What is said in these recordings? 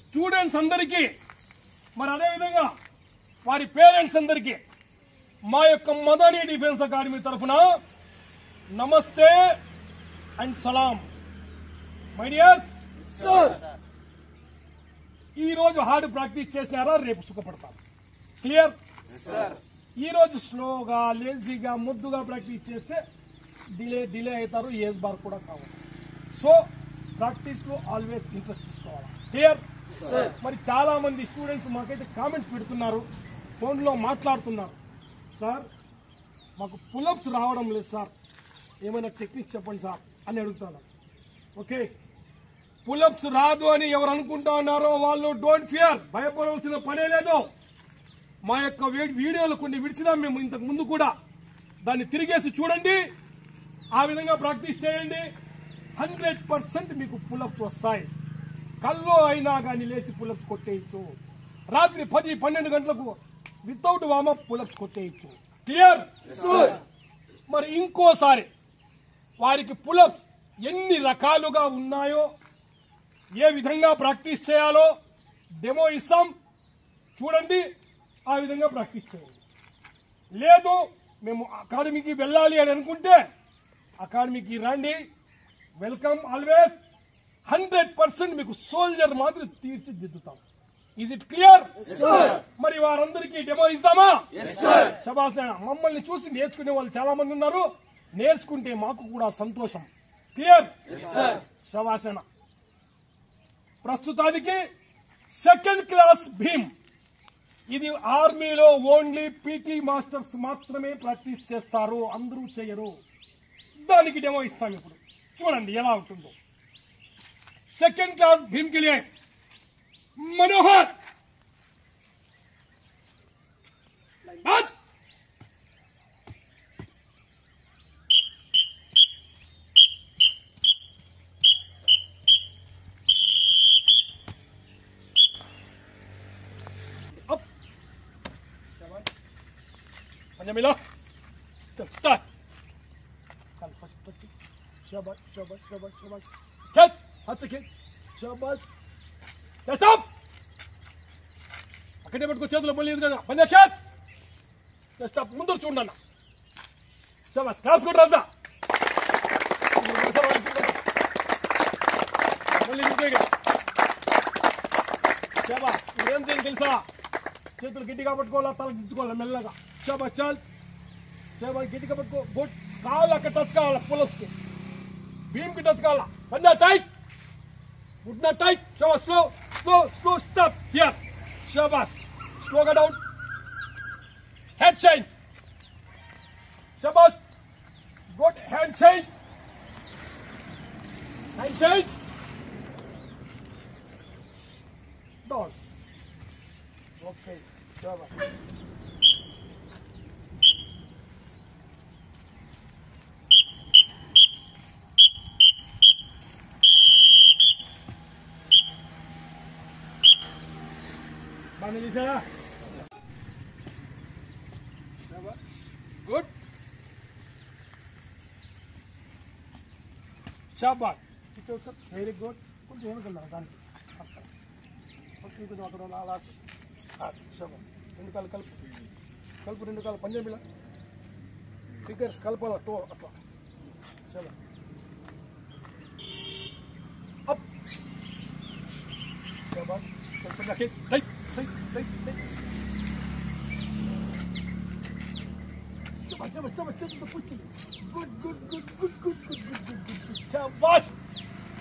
Students అందరికీ మరి అదే విధంగా వారి పేరెంట్స్ అందరికీ మా యొక్క మదనీ డిఫెన్స్ అకాడమీ తరఫున నమస్తే అండ్ సలాం. మై డియర్ సార్, ఈ రోజు హార్డ్ ప్రాక్టీస్ చేసినారా, రేపు సుఖపడతారు. క్లియర్? ఈ రోజు స్లోగా లేజీగా ముద్దుగా ప్రాక్టీస్ చేస్తే డిలే అవుతారు, ఏజ్ బార్ కూడా కావాలి. సో ప్రాక్టీస్ లో ఆల్వేస్ ఇంట్రెస్ట్ తీసుకోవాలి. క్లియర్? మరి చాలా మంది స్టూడెంట్స్ మాకైతే కామెంట్స్ పెడుతున్నారు, ఫోన్ లో మాట్లాడుతున్నారు. సార్ మాకు పుల్అప్స్ రావడం లేదు సార్, ఏమైనా టెక్నిక్ చెప్పండి సార్ అని అడుగుతున్నారు. ఓకే, పుల్అప్స్ రాదు అని ఎవరు అనుకుంటా ఉన్నారో వాళ్ళు డోంట్ ఫియర్, భయపడవలసిన పనే లేదు. మా యొక్క వీడియోలు కొన్ని విడిచినా మేము ఇంతకు ముందు కూడా, దాన్ని తిరిగేసి చూడండి, ఆ విధంగా ప్రాక్టీస్ చేయండి. 100% మీకు పుల్అప్స్ వస్తాయి. కల్లో అయినా కానీ లేచి పుల్అప్స్ కొట్టేయచ్చు. రాత్రి 10-12 గంటలకు వితౌట్ వార్మప్ పుల్అప్స్ కొట్టేయచ్చు. క్లియర్? మరి ఇంకోసారి వారికి పుల్అప్స్ ఎన్ని రకాలుగా ఉన్నాయో, ఏ విధంగా ప్రాక్టీస్ చేయాలో డెమో ఇస్తాం, చూడండి, ఆ విధంగా ప్రాక్టీస్ చేయండి. లేదు మేము అకాడమీకి వెళ్ళాలి అని అనుకుంటే అకాడమీకి రండి, వెల్కమ్ ఆల్వేస్. 100% మీకు సోల్జర్ మాత్రం తీర్చిదిద్దుతాం. Is it clear? మరి వారందరికీ డెమో ఇద్దామా? శబాష్. మమ్మల్ని చూసి నేర్చుకునే వాళ్ళు చాలా మంది ఉన్నారు, నేర్చుకుంటే మాకు కూడా సంతోషం. క్లియర్? శబాష్. ప్రస్తుతానికి సెకండ్ క్లాస్ భీమ్, ఇది ఆర్మీలో ఓన్లీ పీటీ మాస్టర్స్ మాత్రమే ప్రాక్టీస్ చేస్తారు, అందరూ చేయరు. దానికి డెమో ఇస్తాం ఇప్పుడు, చూడండి ఎలా ఉంటుందో. సెకండ్ క్లాస్ భీమ్ के लिए मनोहर मिला स्टार्ट. शाबाश शाबाश शाबाश शाबाश. खेल, हाथ से खेल. शाबाश. स्टॉप. అక్కడే పట్టుకో, చేతులు మళ్ళీ కదా. పంజా షాట్. స్టాప్. ముందు చూడన్నా. శాబాష్. క్లాస్ కూడా రాదా. మళ్ళీ ఇంతేగా. శాబాష్. ఏం చేయాలి తెలుసా? చేతులు గట్టిగా పట్టుకోవాలా, తల దించుకోవాలా మెల్లగా. शाबाश. चल शाबाश. गट्टिगा पट्टुको. गुड. काल अక్కడ టచ్ కావాలా, పుల్అప్స్ కి భీమ్ కి టచ్ కావాలా. పంజా టైట్. గుడ్ నా టైట్. शाबाश. Slow slow slow. Stop here. शाबाश. స్లోగా డౌన్. Head change. शाबाश. Good. Hand change. Hand change. Down. Okay. शाबाश. गुड. शाबाश. Very good. కొంచెం వెనకల్లా దానికి కొంచెం అక్కడ అలా. శాబాష్. రెండు కాళ్ళు కలుపు, కలుపు రెండు కాళ్ళు. పంజాబీలా ఫిగర్స్ కలపాల, టో అట్లా. శాబాష్. అప్. శాబాష్. కొంచెం right right right right. Good good good good good good good good good. శాబాష్.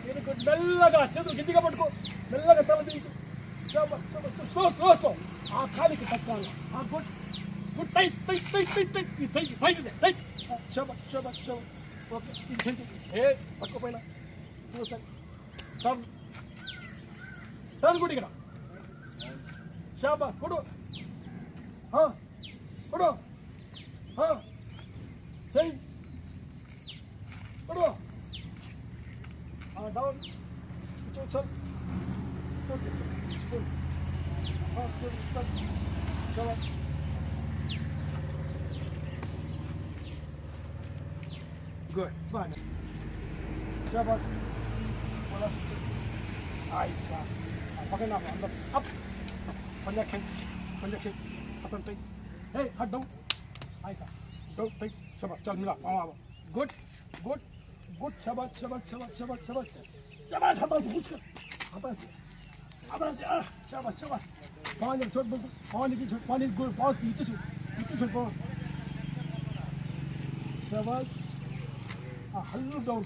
Very good. మెల్లగా చేతులు గట్టిగా పట్టుకో, మెల్లగా తల దించు. శాబాష్ శాబాష్. Slow slow slow. ఆ కాలికి తక్కాలి. ఆ good good. Tight tight tight tight tight. Tight tight tight. శాబాష్ శాబాష్ శాబాష్. ఓకే. ఇది చేయి. ఏ పట్టుకోపోయినా చూసాను. టర్న్ టర్న్ కూడా ఇక్కడ. शाबाश. కొడు. కొడు. చేయి. కొడు. డౌన్. చల్. शाबाश. गुड. शाबाश. ऐसा पकड़ना अंदर अप पंजा खेल अपन टाइट हे हट डाउन ऐसा डाउन टाइट शाबाश चल मिला आओ गुड गुड गुड शाबाश शाबाश शाबाश शाबाश शाबाश शाबाश हटा से पूछ कर हटा से शाबाश शाबाश पानी छोड़ पानी गुड बहुत नीचे छोड़ शाबाश हल्लो डाउन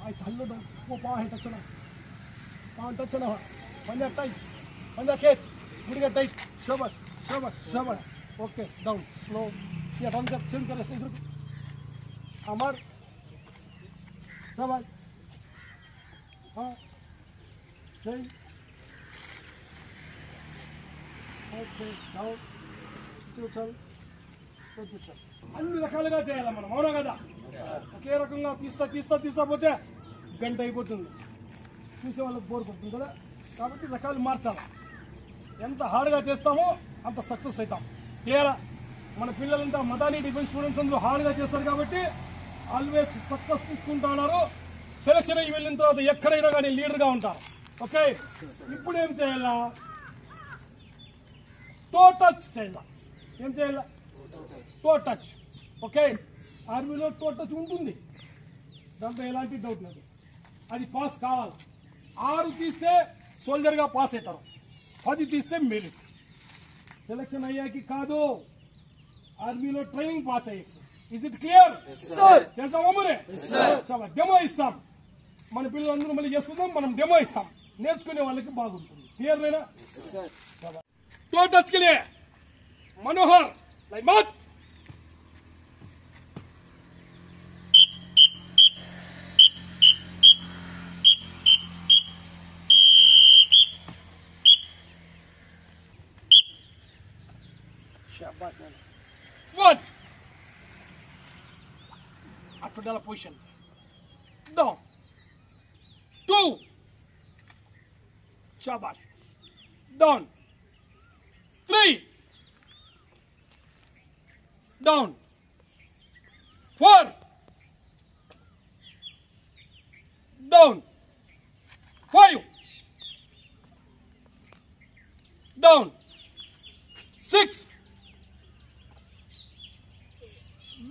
ऐसा हल्लो डाउन वो पाँव है टच ना पंजा टाइट पंजा खेत गुड़िया टाइट शाबाश शाबाश शाबाश ओके डाउन स्लो ये बंद कर चेंज कर इधर अमर शाबाश हाँ चेंज ओके डाउन चल అన్ని రకాలుగా చేయాలి మనం అవునా కదా ఒకే రకంగా తీస్తా పోతే గంట అయిపోతుంది చూసే వాళ్ళకి బోర్ కొడుతుంది కదా కాబట్టి రకాలు మార్చాలి ఎంత హార్డ్గా చేస్తామో అంత సక్సెస్ అవుతాం క్లియరా మన పిల్లలంతా మదాని డిఫెన్స్ స్టూడెంట్స్ అందరూ హార్డ్గా చేస్తారు కాబట్టి ఆల్వేస్ సక్సెస్ తీసుకుంటున్నారు సెలక్షన్ అయ్యి వెళ్ళిన తర్వాత ఎక్కడైనా కానీ లీడర్గా ఉంటారు ఓకే ఇప్పుడు ఏం చేయాలా టో టచ్ చేయాలా ఏం చేయాలా టో టచ్ ఓకే ఆర్మీలో టో టచ్ ఉంటుంది దాంట్లో ఎలాంటి డౌట్ లేదు అది పాస్ కావాలి 6 తీస్తే సోల్జర్గా పాస్ అవుతారు 10 తీస్తే మెరిట్ సెలక్షన్ అయ్యాకి కాదు ఆర్మీలో ట్రైనింగ్ పాస్ అయ్యాకి ఇస్ ఇట్ క్లియర్ చేద్దామా మరే చాలా డెమో ఇస్తాం మన పిల్లలందరూ మళ్ళీ చేసుకుందాం మనం డెమో ఇస్తాం నేర్చుకునే వాళ్ళకి బాగుంటుంది క్లియర్ లేనా టో టచ్ కి లియే మనోహర్ లైక్ మत शाबाश 1 up to the position down 2 shabash down 3 down 4 down 5 down 6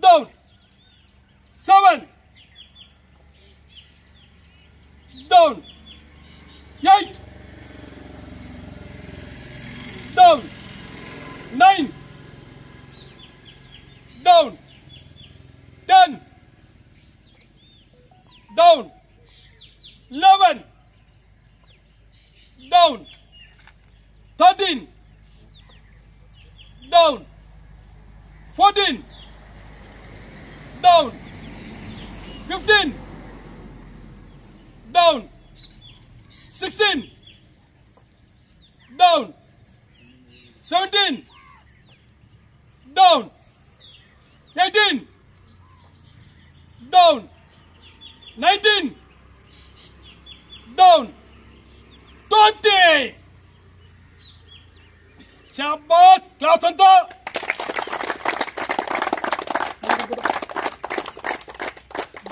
down 7 down 8 down 9 down 10 down 11 down 13 down 14 down 15 down 16 down 17 down 18 down 19 down 20 शाबाश क्लास अंता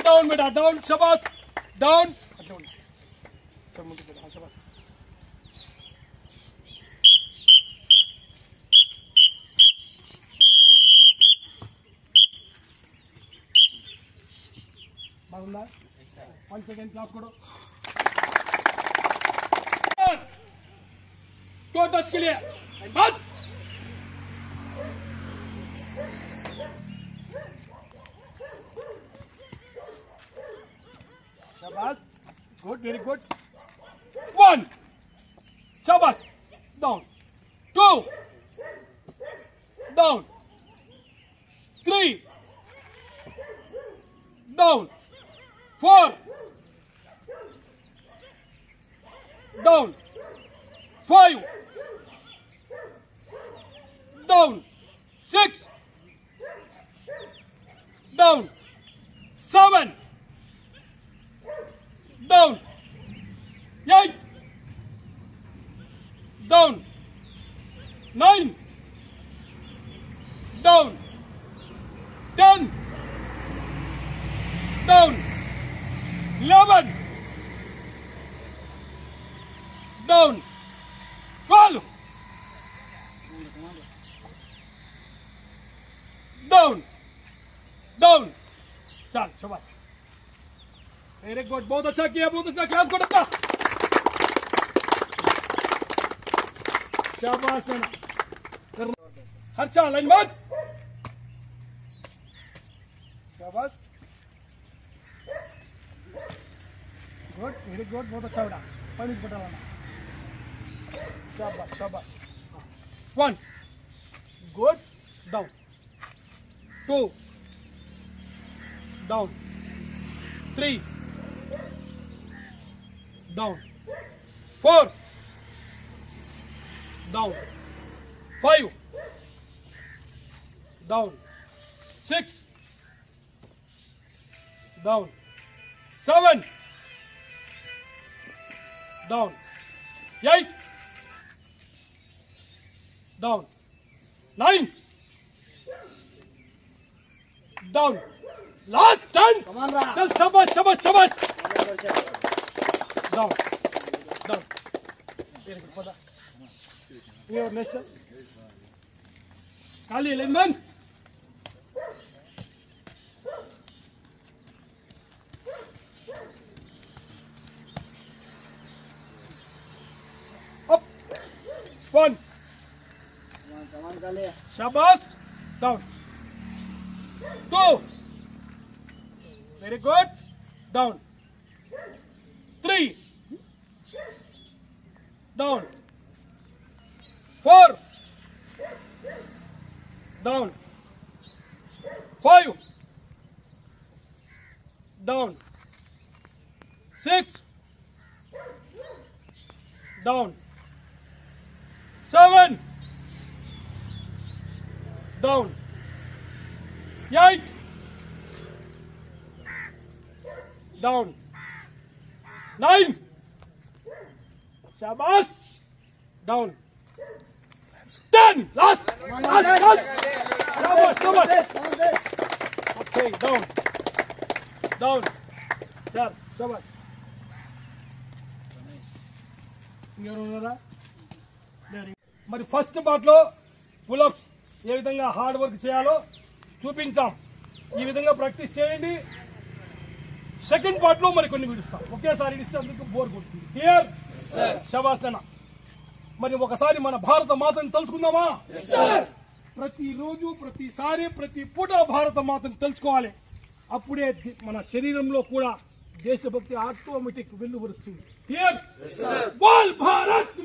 डाउन बेटा डाउन शाबाश डाउन शाबाश బాగుందా 1 second class కొడు to touch के लिए बात शाबाश गुड वेरी गुड 1 शाबाश down 2 down 3 down 4 down 5 down 6 down 7 down 8 down 9 down 10 down 11 down, 12, down, down, चल शाबाश, वेरी गुड, बहुत अच्छा किया, बहुत अच्छा किया, इसको डब्बा, शाबाश, हर चाल लाइन बंद, शाबाश, गुड, वेरी गुड, बहुत अच्छा बेटा, पानी बटा लाना, शाबाश शाबाश, 1, good, down, 2, down, 3, down, 4, down, 5, down, 6, down, 7, down, 8, down, 9, down, last 10. Come on, Ra. Chal, shabash, shabash, shabash. Down, down. Very good, Pada. Your next. Kali alignment. Up. 1. Come on, Kali. Shabash. Down. 2. Very good. Down. 3. Down. 4. Down. 5. Down. 6. Down. 7. Down. 8. Down. 9. Shabash. Down. 10. Last. Come on, Last. guys. Last. Shabash. Come on, Shabash. this. Come on, this. Okay. Down. Down. Chal. Shabash. మరి first part లో pull-ups ఏ విధంగా hard work చేయాలో చూపించాం. ఈ విధంగా practice చేయండి. Second part లో మరి కొన్ని విడుస్తాం. ఒకేసారి ఇస్తే అందుకు బోర్ కొడుతుంది. క్లియర్? శబాష్ అన్న. మరి ఒకసారి మన భారత మాతను తలుచుకుందామా? ప్రతిరోజు, ప్రతిసారి, ప్రతి పూట భారత మాతను తెలుసుకోవాలి. అప్పుడే మన శరీరంలో కూడా దేశభక్తి ఆటోమేటిక్ వెల్లువరుస్తుంది. క్లియర్? బాల్ భారత్